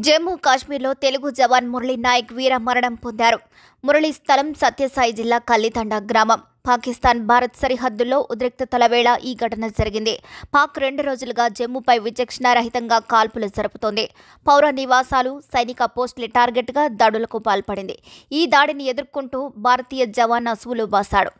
జమ్మూ కాశ్మీర్లో తెలుగు జవాన్ మురళీ నాయక్ వీర మరణం పొందారు. మురళీ స్థలం సత్యసాయి జిల్లా కల్లితండ గ్రామం. పాకిస్తాన్ భారత్ సరిహద్దుల్లో ఉద్రిక్తతల వేళ ఈ ఘటన జరిగింది. పాక్ 2 రోజులుగా జమ్మూపై విచక్షణారహితంగా కాల్పులు జరుపుతోంది. పౌర నివాసాలు, సైనిక పోస్టుల టార్గెట్గా దాడులకు పాల్పడింది. ఈ దాడిని ఎదుర్కొంటూ భారతీయ జవాన్ అసువులు బాశాడు.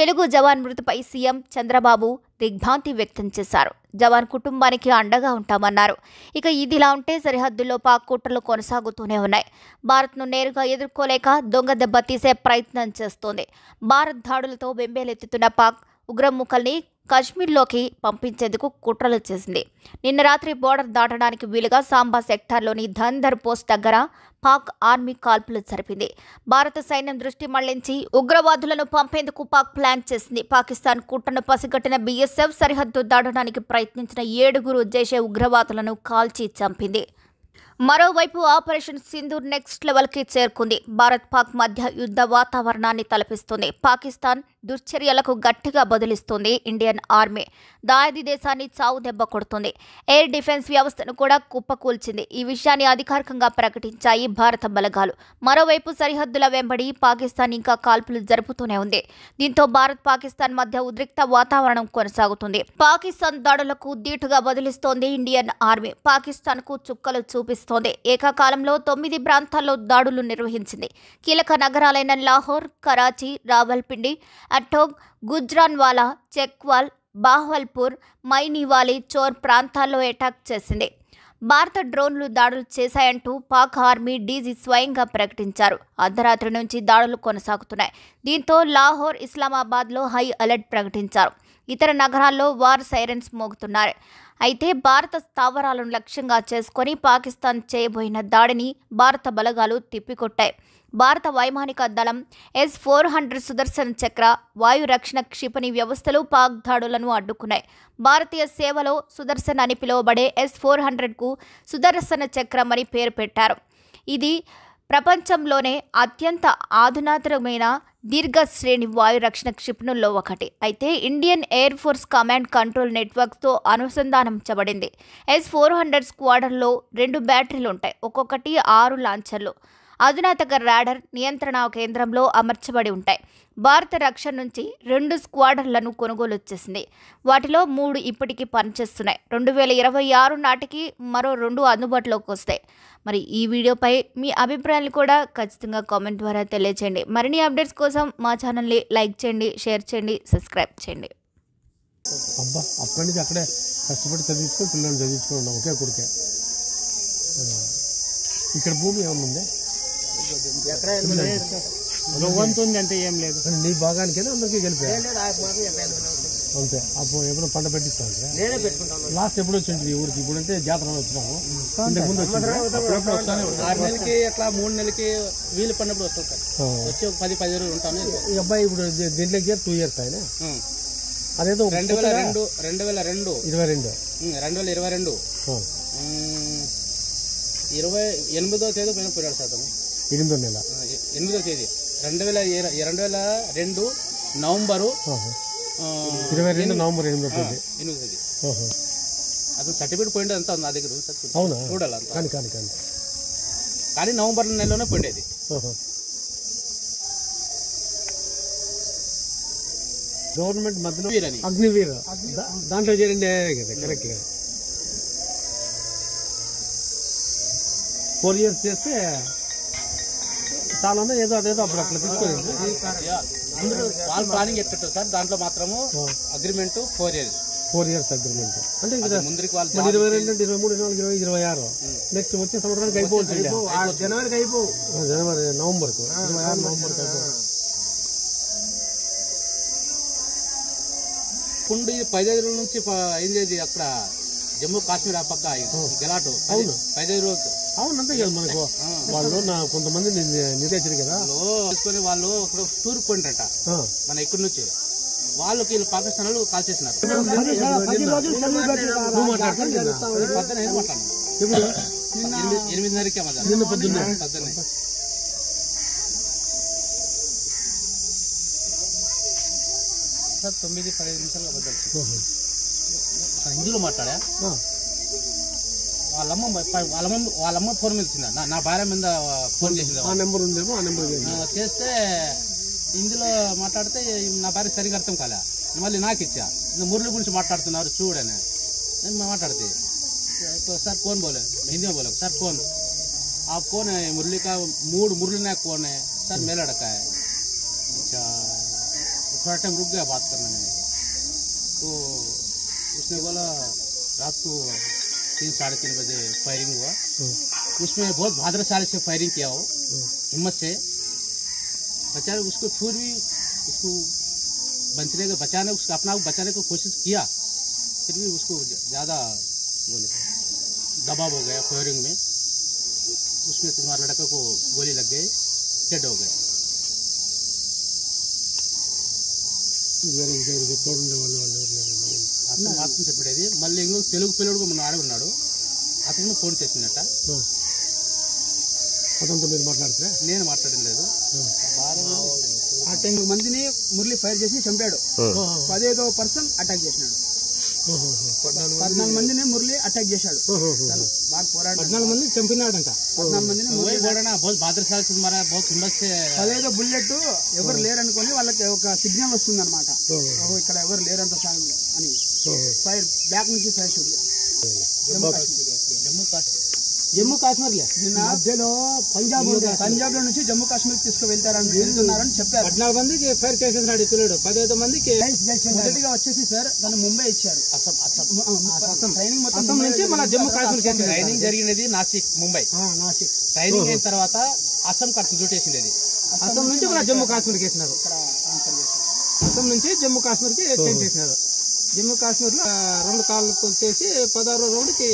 తెలుగు జవాన్ మృతిపై సీఎం చంద్రబాబు దిగ్భ్రాంతి వ్యక్తం చేశారు. జవాన్ కుటుంబానికి అండగా ఉంటామన్నారు. ఇక ఇదిలా ఉంటే సరిహద్దుల్లో పాక్ కుట్రలు కొనసాగుతూనే ఉన్నాయి. భారత్ను నేరుగా ఎదుర్కోలేక దొంగ దెబ్బ తీసే ప్రయత్నం చేస్తోంది. భారత్ దాడులతో బెంబేలెత్తుతున్న పాక్ ఉగ్రముఖల్ని కాశ్మీర్లోకి పంపించేందుకు కుట్రలు చేసింది. నిన్న రాత్రి బోర్డర్ దాటడానికి వీలుగా సాంబా సెక్టార్లోని ధందర్ పోస్ట్ దగ్గర పాక్ ఆర్మీ కాల్పులు జరిపింది. భారత సైన్యం దృష్టి మళ్లించి ఉగ్రవాదులను పంపేందుకు పాక్ ప్లాన్ చేసింది. పాకిస్తాన్ కుట్రను పసిగట్టిన బీఎస్ఎఫ్ సరిహద్దు దాటడానికి ప్రయత్నించిన 7 జైషే ఉగ్రవాదులను కాల్చి చంపింది. మరోవైపు ఆపరేషన్ సింధూర్ నెక్స్ట్ లెవెల్కి చేరుకుంది. భారత్ పాక్ మధ్య యుద్ధ వాతావరణాన్ని తలపిస్తుంది. పాకిస్తాన్ దుశ్చర్యలకు గట్టిగా బదులిస్తుంది ఇండియన్ ఆర్మీ. దాయాది దేశాన్ని చావు దెబ్బ కొడుతుంది. ఎయిర్ డిఫెన్స్ వ్యవస్థను కూడా కుప్పకూల్చింది. ఈ విషయాన్ని అధికారికంగా ప్రకటించాయి భారత బలగాలు. మరోవైపు సరిహద్దుల వెంబడి పాకిస్తాన్ ఇంకా కాల్పులు జరుపుతూనే ఉంది. దీంతో భారత్ పాకిస్తాన్ మధ్య ఉద్రిక్త వాతావరణం కొనసాగుతుంది. పాకిస్తాన్ దాడులకు ధీటుగా బదులిస్తోంది ఇండియన్ ఆర్మీ. పాకిస్తాన్కు చుక్కలు చూపిస్తోంది. ఏకకాలంలో 9 ప్రాంతాల్లో దాడులు నిర్వహించింది. కీలక నగరాలైన లాహోర్, కరాచీ, రావల్పిండి, అటోగ్, గుజ్రాన్వాలా, చెక్వాల్, బాహ్వల్పూర్, మైనివాలీ, చోర్ ప్రాంతాల్లో అటాక్ చేసింది. భారత డ్రోన్లు దాడులు చేశాయంటూ పాక్ ఆర్మీ డీజీ స్వయంగా ప్రకటించారు. అర్ధరాత్రి నుంచి దాడులు కొనసాగుతున్నాయి. దీంతో లాహోర్, ఇస్లామాబాద్లో హై అలర్ట్ ప్రకటించారు. ఇతర నగరాల్లో వార్ సైరన్స్ మోగుతున్నారు. అయితే భారత స్థావరాలను లక్ష్యంగా చేసుకొని పాకిస్తాన్ చేయబోయిన దాడిని భారత బలగాలు తిప్పికొట్టాయి. భారత వైమానిక దళం S-400 సుదర్శన చక్ర వాయు రక్షణ క్షిపణి వ్యవస్థలు పాక్ దాడులను అడ్డుకున్నాయి. భారతీయ సేవలో సుదర్శన్ అని పిలువబడే S-400కు సుదర్శన చక్రం అని పేరు పెట్టారు. ఇది ప్రపంచంలోనే అత్యంత ఆధునాతనమైన దీర్ఘ శ్రేణి వాయు రక్షణ క్షిపణుల్లో ఒకటి. అయితే Indian Air Force command control నెట్వర్క్తో అనుసంధానించబడింది. S-400 స్క్వాడర్లో 2 బ్యాటరీలు ఉంటాయి. ఒక్కొక్కటి 6 లాంచర్లు. అధునాతన రాడార్ నియంత్రణ కేంద్రంలో అమర్చబడి ఉంటాయి. భారత రక్షణ నుంచి 2 స్క్వాడర్లను కొనుగోలు చేసింది. వాటిలో 3 ఇప్పటికీ పనిచేస్తున్నాయి. 2026 నాటికి మరో 2 అందుబాటులోకి వస్తాయి. మరి ఈ వీడియోపై మీ అభిప్రాయాలు కూడా ఖచ్చితంగా కామెంట్ ద్వారా తెలియజేయండి. మరిన్ని అప్డేట్స్ కోసం మా ఛానల్ని లైక్ చేయండి, షేర్ చేయండి, సబ్స్క్రైబ్ చేయండి. అబ్బా అక్కడి నుంచి అక్కడే కష్టపడి చదివించుకొని పిల్లల్ని చదివించుకొని ఉన్నాం ఒకే కొడుకే. ఇక్కడ భూమి ఏమన్నా వంతుంది అంటే ఏం లేదు. నీ భాగానికైనా అందరికీ గెలిపా అంతే. అప్పుడు ఎప్పుడు పంట పెట్టిస్తాను లాస్ట్ ఎప్పుడు వచ్చింది ఈ ఊరికి. ఇప్పుడు అంటే జాతర వచ్చినాము. ఇంతకు ముందు 6 నెలలకి అట్లా 3 నెలలకి వీలు పడినప్పుడు వస్తాం సార్. వచ్చి 10 రోజులు ఉంటాను. ఈ అబ్బాయి ఇప్పుడు దీంట్లోకి 2 years ఆయన. అదేదో 2022 28వ తేదీ పైన పోయాడు సార్. 8వ నెల 8వ తేదీ 2022 నవంబరు 22 నవంబర్ 8వ తేదీ. అతను సర్టిఫికేట్ పోయింది అంతా నా దగ్గర అవునా? చూడాలి కానీ నవంబర్ నెలలోనే పోయిండేది. గవర్నమెంట్ మధ్యలో అగ్నివీర దాంట్లో చేరండి కరెక్ట్ గా 4 years చేస్తే చాలా ఏదో అదేదో అప్పుడు అట్లా తీసుకోలేదు. వాళ్ళు ప్లానింగ్ ఎట్టు సార్. దాంట్లో మాత్రము అగ్రిమెంట్ 4 years అగ్రిమెంట్. అంటే ముందుకు 22, 23, 24, 25, 26 నెక్స్ట్ వచ్చే సంవత్సరానికి అయిపోవచ్చు. జనవరి నవంబర్కు 26 నవంబర్కి అయిపోతుంది. కుండి 15 రోజుల నుంచి అయింది అక్కడ జమ్మూ కాశ్మీర్. ఆ పక్క గలాటు 15 రోజులు. అవును అంతే కదా. మనకు వాళ్ళు కొంతమంది నిర్దేశారు కదా తీసుకొని వాళ్ళు అక్కడ టూర్ పోయింటారట మన ఇక్కడి నుంచి. వాళ్ళకి వీళ్ళు పాకిస్తాన్ వాళ్ళు కాల్ చేసినారు. 8:30కే పొద్దున్నే 9:15 నిమిషాలు హిందీలో మాట్లాడా. వాళ్ళమ్మ ఫోన్ మీద ఇచ్చింది నా భార్య మీద ఫోన్ చేసింది. ఆ నెంబర్ ఉందేమో, ఆ నెంబర్ చేస్తే ఇందులో మాట్లాడితే నా భార్య సరిగా అర్థం కాలే. మళ్ళీ నాకు ఇచ్చా, మురళి గురించి మాట్లాడుతున్నారు చూడని నేను మాట్లాడితే सर कौन बोले, हिंदी में बोले सर कौन, आप कौन है? मुरली का मूड मुरली नायक कौन है? सर मेरा लड़का है। अच्छा, थोड़ा टाइम रुक गया बात करने में, तो उसने बोला रात को 3-3:30 बजे फायरिंग हुआ, उसमें बहुत भाद्रशाली से फायरिंग किया हो, हिम्मत से बेचारे उसको फिर भी उसको बचाने उसको अपना बचाने की कोशिश किया, फिर भी उसको ज़्यादा बोले दबाव हो गया फायरिंग में, उसमें तुम्हारे लड़के को गोली लग गई, डेड हो गए। అతను మాత్రం చెప్పేది. మళ్ళీ ఇంకో తెలుగు పిల్లడు మన ఆడ ఉన్నాడు, అతను ఫోన్ చేసిందట. అతనితో మీరు మాట్లాడితే నేను మాట్లాడడం లేదు. ఆ 10 మందిని మురళి ఫైర్ చేసి చంపాడు. 15వ పర్సన్ అటాక్ చేసినాడు. 14 మందిని మురళి అటాక్ చేశాడు. బాగా పోరాడు. 14 మంది చంపినాడంట. 14 మందిని మురళి बहुत भाद्रशाली से मारा, बहुत हिम्मत से 15వ బుల్లెట్ ఎవరు లేరనుకొని వాళ్ళకి ఒక సిగ్నల్ వస్తుంది అనమాట, ఇక్కడ ఎవరు లేరంత అని. ఫైర్ బ్యాక్ నుంచి ఫైర్ షూట్ జమ్మూ కాశ్మీర్ మధ్యలో పంజాబ్ లో నుంచి జమ్మూ కాశ్మీర్ వెళ్తున్నారని చెప్పారు. 14 మందికి ఫైర్ చేసేసినాడు పిల్లడు. 15 మందికి మొదటిగా వచ్చేసి సార్ తను ముంబై ఇచ్చారు. ట్రైనింగ్ అస్సాం నుంచి మన జమ్మూ కాశ్మీర్ ట్రైనింగ్ జరిగినది నాసిక్, ముంబై. ట్రైనింగ్ అయిన తర్వాత అస్సాం కట్టు డ్యూటీ. అస్సాం నుంచి మన జమ్మూ కాశ్మీర్కి వేసినారు. అస్సాం నుంచి జమ్మూ కాశ్మీర్కి చేంజ్ చేసినారు. జమ్మూ కాశ్మీర్ లో 2 కాళ్ళు చేసి 16వ రౌండ్కి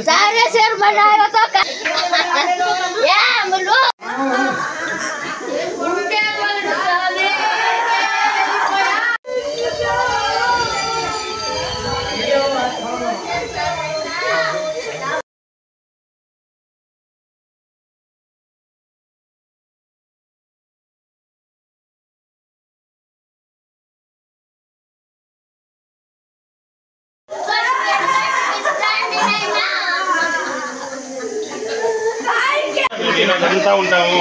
सारे शेर बनाया तो या मुल्लू అంతా ఉంటాము.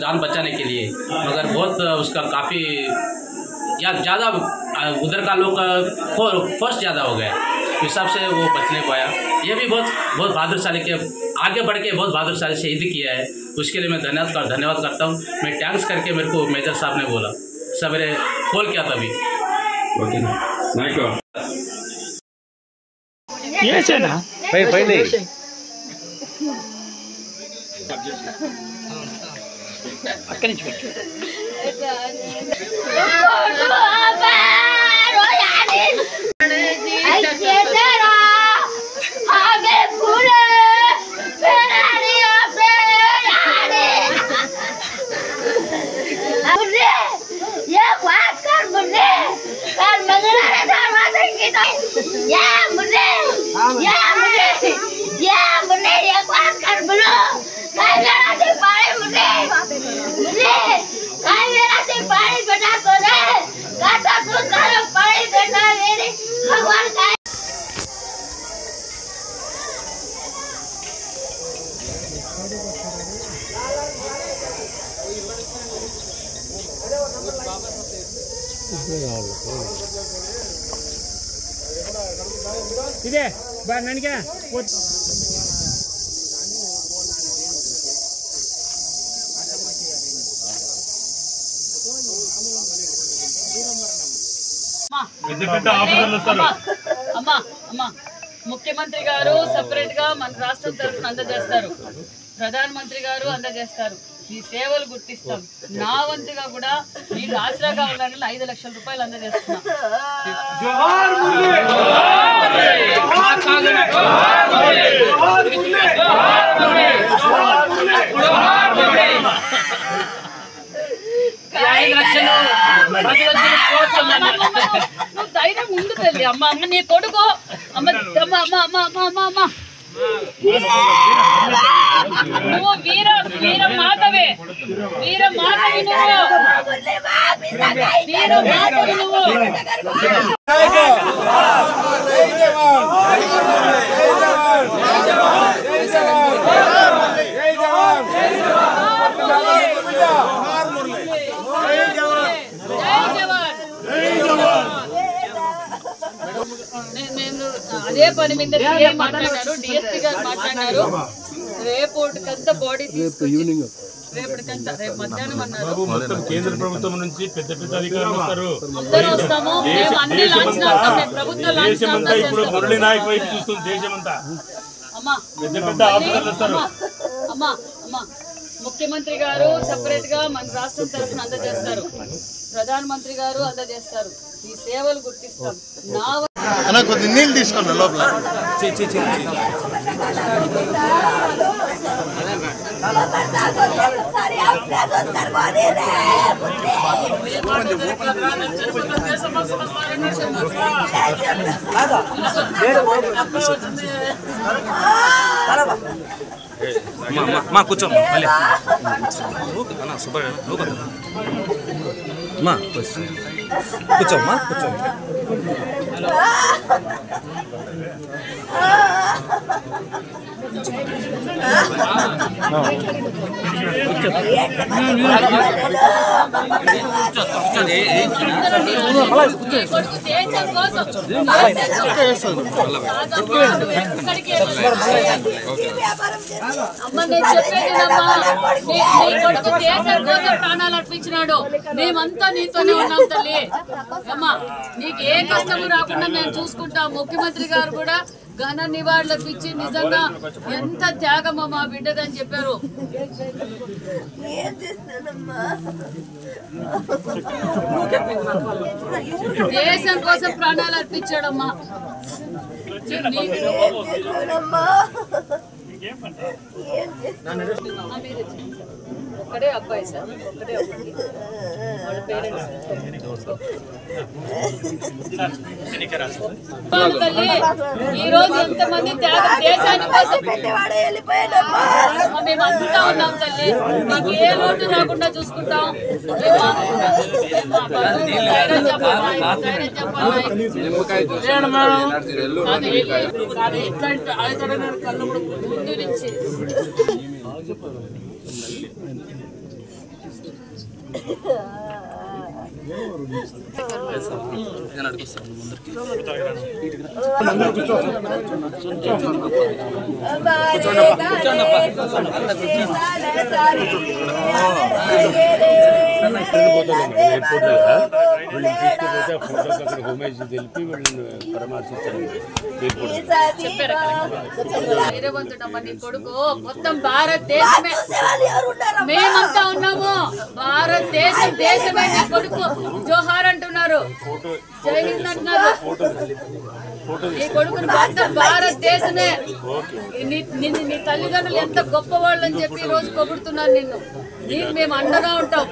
जान बचाने के लिए, मगर बहुत उसका काफ़ी या ज़्यादा उधर का लोग फोर्स ज़्यादा हो गया, इस हिसाब से वो बचने पाया। ये भी बहुत भाग्यशाली के आगे बढ़ के बहुत भाग्यशाली शहीद किया है, उसके लिए मैं धन्यवाद करता हूँ। मैं टैंक्स करके मेरे को मेजर साहब ने बोला, सवेरे कॉल किया तभी। पहले అక్కడి నుంచి పెట్టు. ఇదే బా ನನಗೆ అమ్మా ముఖ్యమంత్రి గారు సెపరేట్ గా మన రాష్ట్రం తరఫున అందజేస్తారు, ప్రధానమంత్రి గారు అందజేస్తారు. ఈ సేవలు గుర్తిస్తాం. నా వంతుగా కూడా మీకు ఆసరాగా ఉండాలని 5 లక్షల రూపాయలు అందజేస్తున్నా. నువ్వు ధైర్యం ముందు తల్లి. అమ్మ అమ్మ నీ కొడుకు అమ్మ అమ్మ అమ్మ అమ్మ అమ్మ అమ్మ అమ్మ నువ్వు వీర వీర మాతవే, వీర మాతవి నువ్వు, వీర మాతవి నువ్వు. నేను అదే పని మీద మాట్లాడారు, డిఎస్పీ గారు మాట్లాడారు. రేపటికంతా బాడీ తీసుకొచ్చి రేపటికంతా రేపు మధ్యాహ్నం అన్నారు. కేంద్ర ప్రభుత్వం నుంచి పెద్ద పెద్ద అధికారులు వస్తారు. అందరూ వస్తాము. మేము అన్ని లాంఛన ప్రభుత్వ లాంఛన ఇప్పుడు మురళీ నాయక్ వైపు చూస్తుంది దేశమంతా. అమ్మా పెద్ద పెద్ద ఆఫీసర్లు వస్తారు. అమ్మా అమ్మా ముఖ్యమంత్రి గారు సెపరేట్ గా మన రాష్ట్రం తరఫున అందజేస్తారు, ప్రధానమంత్రి గారు అందజేస్తారు. ఈ సేవలు గుర్తిస్తాం. నా కొద్ది నీళ్ళు తీసుకోండి లోపల. కూర్చోమ్మా కూర్చోమ్మా కూర్చోమ్మా. ప్రాణాలు అర్పించినాడు. మేమంతా నీతోనే ఉన్నాం తల్లి. అమ్మా నీకు ఏ కష్టము రాకుండా మేము చూసుకుంటాం. ముఖ్యమంత్రి గారు కూడా ఘన నివాళులకు ఇచ్చి నిజంగా ఎంత త్యాగమో మా బిడ్డదని చెప్పారు. దేశం కోసం ప్రాణాలు అర్పించాడమ్మా. ఒక్కడే అబ్బాయి సార్, ఒక్కడే అబ్బాయి. వాళ్ళ పేరెంట్స్ ఈ రోజు ఎంతమంది త్యాగం దేశాని కోసం మేమంతా ఉన్నాం తల్లి. మీకు ఏ లోటు రాకుండా చూసుకుంటాం. ముందు నుంచి ధైర్యవంతుడమ్మా నీ కొడుకు. మొత్తం భారతదేశమే మేమంతా ఉన్నాము. భారతదేశం దేశమే నీ కొడుకు. జోహార్ అంటున్నారు, జై హింద్ అంటున్నారు. నీ కొడుకుని మొత్తం భారతదేశమే. నీ తల్లిదండ్రులు ఎంత గొప్పవాళ్ళు అని చెప్పి ఈ రోజు పొగుడుతున్నారు నిన్ను. నీకు మేము అండగా ఉంటాం.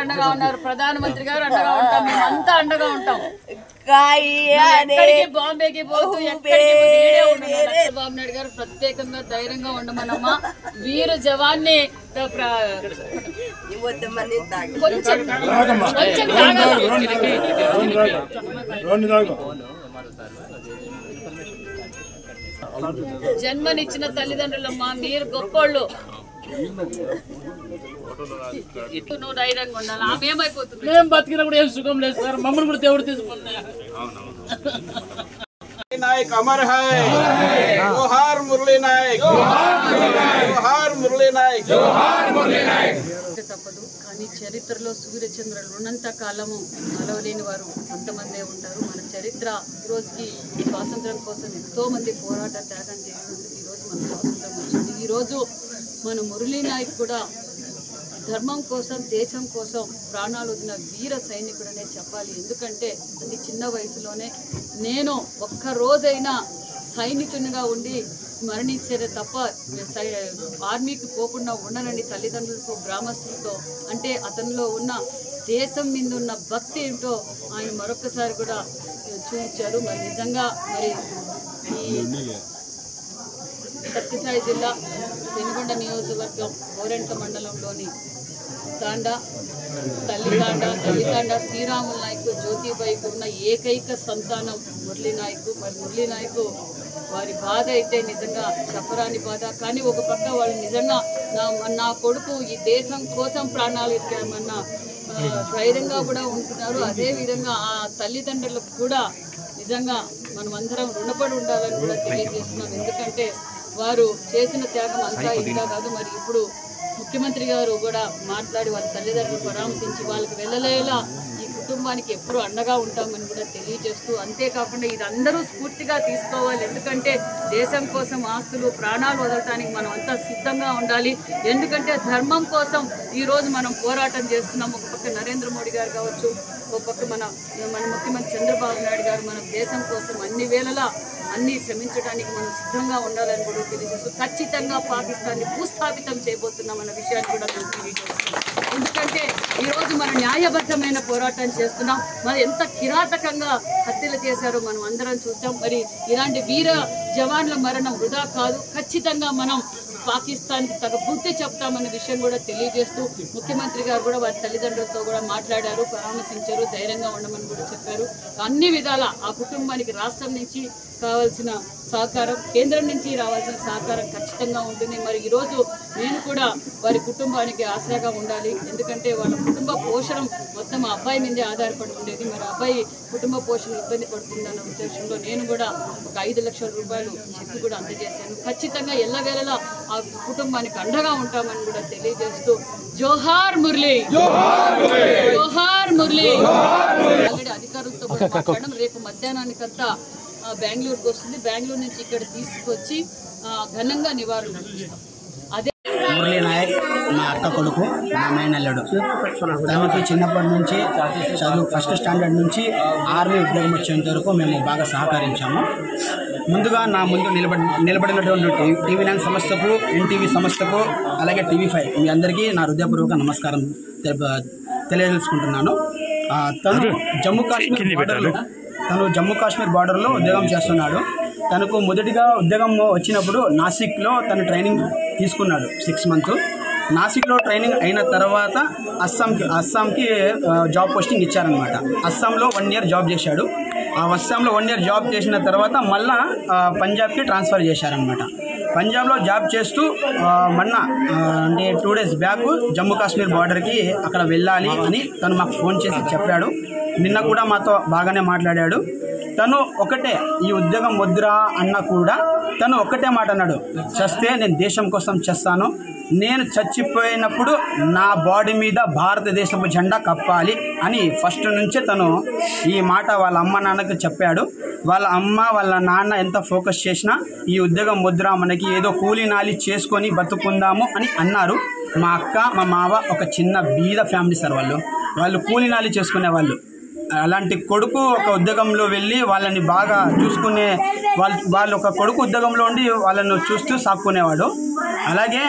అండగా ఉన్నారు, ప్రధానమంత్రి గారు అండగా ఉంటాం, మేమంతా అండగా ఉంటాం. బాంబేకి పోతూ చంద్రబాబు నాయుడు గారు ప్రత్యేకంగా ధైర్యంగా ఉండమనమ్మా. వీరు జవాన్ని జన్మనిచ్చిన తల్లిదండ్రులమ్మా. మీరు గొప్పోళ్ళు. నువ్వు ధైర్యంగా ఉండాలి. ఆమె ఏమైపోతుంది? మేము బతికినా కూడా ఏం సుఖం లేదు సార్, మమ్మల్ని కూడా దేవుడు తీసుకున్నా. नायक अमर है, जोहार मुरली नायक, जोहार मुरली नायक, जोहार मुरली नायक. తప్పదు, కానీ చరిత్రలో సూర్యచంద్రులు ఉన్నంత కాలము మలవలేని వారు కొంతమందే ఉంటారు. మన చరిత్ర ఈరోజుకి స్వాతంత్రం కోసం ఎంతో మంది పోరాట త్యాగం చేసినందుకు ఈరోజు మన స్వాతంత్రం వచ్చింది. ఈరోజు మన మురళీ నాయక్ కూడా ధర్మం కోసం, దేశం కోసం ప్రాణాలు వదిలిన వీర సైనికుడనే చెప్పాలి. ఎందుకంటే అతి చిన్న వయసులోనే నేను ఒక్క రోజైనా సైనికునిగా ఉండి మరణించేదే తప్ప ఆర్మీకి పోకుండా ఉండనని తల్లిదండ్రులతో, గ్రామస్తులతో, అంటే అతనిలో ఉన్న దేశం మీద ఉన్న భక్తి ఏంటో ఆయన మరొకసారి కూడా చూపించారు. మరి నిజంగా మరి ఈ సత్యసాయి జిల్లా పెనుగొండ నియోజకవర్గం గోరెంట్ల మండలంలోని తల్లితాండ శ్రీరాములు నాయక్ జ్యోతిబాయికి ఉన్న ఏకైక సంతానం మురళీ నాయక్. మరి మురళీ నాయక్ వారి బాధ అయితే నిజంగా చెప్పరాని బాధ. కానీ ఒక పక్క వాళ్ళు నిజంగా నా కొడుకు ఈ దేశం కోసం ప్రాణాలు ఇచ్చామన్న ధైర్యంగా కూడా ఉంటున్నారు. అదేవిధంగా ఆ తల్లిదండ్రులకు కూడా నిజంగా మనమందరం రుణపడి ఉండాలని కూడా తెలియజేస్తున్నాం. ఎందుకంటే వారు చేసిన త్యాగం అంతా ఇంకా కాదు. మరి ఇప్పుడు ముఖ్యమంత్రి గారు కూడా మాట్లాడి వాళ్ళ తల్లిదండ్రులు పరామర్శించి వాళ్ళకి వెళ్ళలేలా ఈ కుటుంబానికి ఎప్పుడు అండగా ఉంటామని కూడా తెలియజేస్తూ, అంతేకాకుండా ఇది అందరూ స్ఫూర్తిగా తీసుకోవాలి. ఎందుకంటే దేశం కోసం ఆస్తులు, ప్రాణాలు వదలటానికి మనం అంతా సిద్ధంగా ఉండాలి. ఎందుకంటే ధర్మం కోసం ఈరోజు మనం పోరాటం చేస్తున్నాం. ఒక పక్క నరేంద్ర మోడీ గారు కావచ్చు, ఒక పక్క మన ముఖ్యమంత్రి చంద్రబాబు నాయుడు గారు మన దేశం కోసం అన్ని వేళలా అన్ని శ్రమించడానికి మనం సిద్ధంగా ఉండాలని కూడా తెలియజేస్తూ, ఖచ్చితంగా పాకిస్తాన్ని భూస్థాపితం చేయబోతున్నామన్న విషయాన్ని కూడా మేము తెలియజేస్తున్నాం. ఎందుకంటే ఈరోజు మనం న్యాయబద్ధమైన పోరాటం చేస్తున్నాం. మరి ఎంత కిరాతకంగా హత్యలు చేశారో మనం అందరం చూసాం. మరి ఇలాంటి వీర జవాన్ల మరణం వృధా కాదు. ఖచ్చితంగా మనం పాకిస్తాన్కి తగ్గ బుద్ధి చెప్తామన్న విషయం కూడా తెలియజేస్తూ, ముఖ్యమంత్రి గారు కూడా వారి తల్లిదండ్రులతో కూడా మాట్లాడారు, పరామర్శించారు, ధైర్యంగా ఉండమని కూడా చెప్పారు. అన్ని విధాల ఆ కుటుంబానికి రాష్ట్రం నుంచి కావాల్సిన సహకారం, కేంద్రం నుంచి రావాల్సిన సహకారం ఖచ్చితంగా ఉంటుంది. మరి ఈరోజు నేను కూడా వారి కుటుంబానికి ఆసరాగా ఉండాలి. ఎందుకంటే వాళ్ళ కుటుంబ పోషణ మొత్తం ఆ అబ్బాయి మీదే ఆధారపడి ఉండేది. మరి అబ్బాయి కుటుంబ పోషణ ఇబ్బంది పడుతుందన్న ఉద్దేశంలో నేను కూడా ఒక 5 లక్షల రూపాయలు చెక్ కూడా అందజేశాను. ఖచ్చితంగా ఎల్లవేళలా ఆ కుటుంబానికి అండగా ఉంటామని కూడా తెలియజేస్తూ, జోహార్ మురళీ, జోహార్ మురళీ. ఆల్రెడీ అధికారులతో కూడా మాట్లాడడం, రేపు మధ్యాహ్నానికంతా బెంగళూరుకు వస్తుంది. బెంగళూరు నుంచి ఇక్కడ తీసుకొచ్చి ఘనంగా నివారణ అర్పిస్తాం. అదే మురళీ నాయక్ మా అక్క కొడుకు, నా మేనల్లుడు. తనకి చిన్నప్పటి నుంచి చదువు ఫస్ట్ స్టాండర్డ్ నుంచి ఆర్మీ ఉద్యోగం వచ్చేంత వరకు మేము బాగా సహకరించాము. ముందుగా నా ముందు నిలబడినటువంటి TV9 సంస్థకు, ఎన్టీవీ సంస్థకు, అలాగే TV5 మీ అందరికీ నా హృదయపూర్వక నమస్కారం తెలియజేసుకుంటున్నాను. తను జమ్మూ కాశ్మీర్ బార్డర్లో ఉద్యోగం చేస్తున్నాడు. తనకు మొదటిగా ఉద్యోగం వచ్చినప్పుడు నాసిక్లో తను ట్రైనింగ్ తీసుకున్నాడు 6 months. నాసిక్లో ట్రైనింగ్ అయిన తర్వాత అస్సాంకి జాబ్ పోస్టింగ్ ఇచ్చారనమాట. అస్సాంలో 1 year జాబ్ చేశాడు. ఆ అస్సాంలో 1 year జాబ్ చేసిన తర్వాత మళ్ళా పంజాబ్కి ట్రాన్స్ఫర్ చేశారనమాట. పంజాబ్లో జాబ్ చేస్తూ మొన్న అంటే 2 days బ్యాక్ జమ్మూ కాశ్మీర్ బార్డర్కి అక్కడ వెళ్ళాలి అని తను మాకు ఫోన్ చేసి చెప్పాడు. నిన్న కూడా మాతో బాగానే మాట్లాడాడు. తను ఒకటే, ఈ ఉద్యోగం వద్దురా అన్న కూడా తను ఒక్కటే మాట అన్నాడు, చస్తే నేను దేశం కోసం చేస్తాను, నేను చచ్చిపోయినప్పుడు నా బాడీ మీద భారతదేశపు జెండా కప్పాలి అని ఫస్ట్ నుంచే తను ఈ మాట వాళ్ళ అమ్మ నాన్నకు చెప్పాడు. వాళ్ళ అమ్మ వాళ్ళ నాన్న ఎంత ఫోకస్ చేసినా ఈ ఉద్యోగం వద్దురా, మనకి ఏదో కూలీ నాలి చేసుకొని బతుకుందాము అని అన్నారు. మా అక్క మా మావ ఒక చిన్న బీద ఫ్యామిలీ సార్. వాళ్ళు కూలీ నాలి చేసుకునే వాళ్ళు. అలాంటి కొడుకు ఒక ఉద్యోగంలో వెళ్ళి వాళ్ళని బాగా చూసుకునే వాళ్ళు ఒక కొడుకు ఉద్యోగంలో ఉండి వాళ్ళను చూస్తూ సాక్కునేవాడు. అలాగే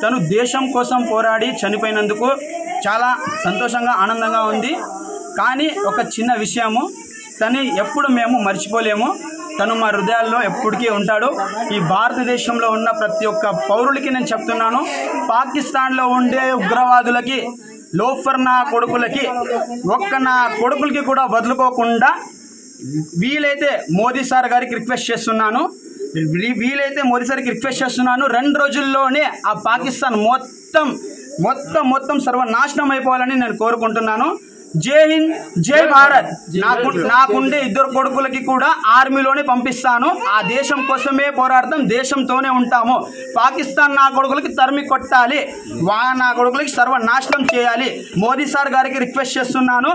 తను దేశం కోసం పోరాడి చనిపోయినందుకు చాలా సంతోషంగా, ఆనందంగా ఉంది. కానీ ఒక చిన్న విషయము, తను ఎప్పుడు మేము మర్చిపోలేము. తను మా హృదయాల్లో ఎప్పటికీ ఉంటాడు. ఈ భారతదేశంలో ఉన్న ప్రతి ఒక్క పౌరులకి నేను చెప్తున్నాను, పాకిస్తాన్లో ఉండే ఉగ్రవాదులకి, లోఫర్ నా కొడుకులకి, నా కొడుకులకి కూడా వదులుకోకుండా వీలైతే మోదీ సార్ గారికి రిక్వెస్ట్ చేస్తున్నాను, వీలైతే మోదీ సార్కి రిక్వెస్ట్ చేస్తున్నాను, 2 రోజుల్లోనే ఆ పాకిస్తాన్ మొత్తం సర్వనాశనం అయిపోవాలని నేను కోరుకుంటున్నాను. జై హింద్, జై భారత్. నాకుండే 2 కొడుకులకి కూడా ఆర్మీలోనే పంపిస్తాను. ఆ దేశం కోసమే పోరాడతాం, దేశంతోనే ఉంటాము. పాకిస్తాన్ నా కొడుకులకి తరిమి కొట్టాలి, నా కొడుకులకి సర్వనాశనం చేయాలి. మోదీ సార్ గారికి రిక్వెస్ట్ చేస్తున్నాను.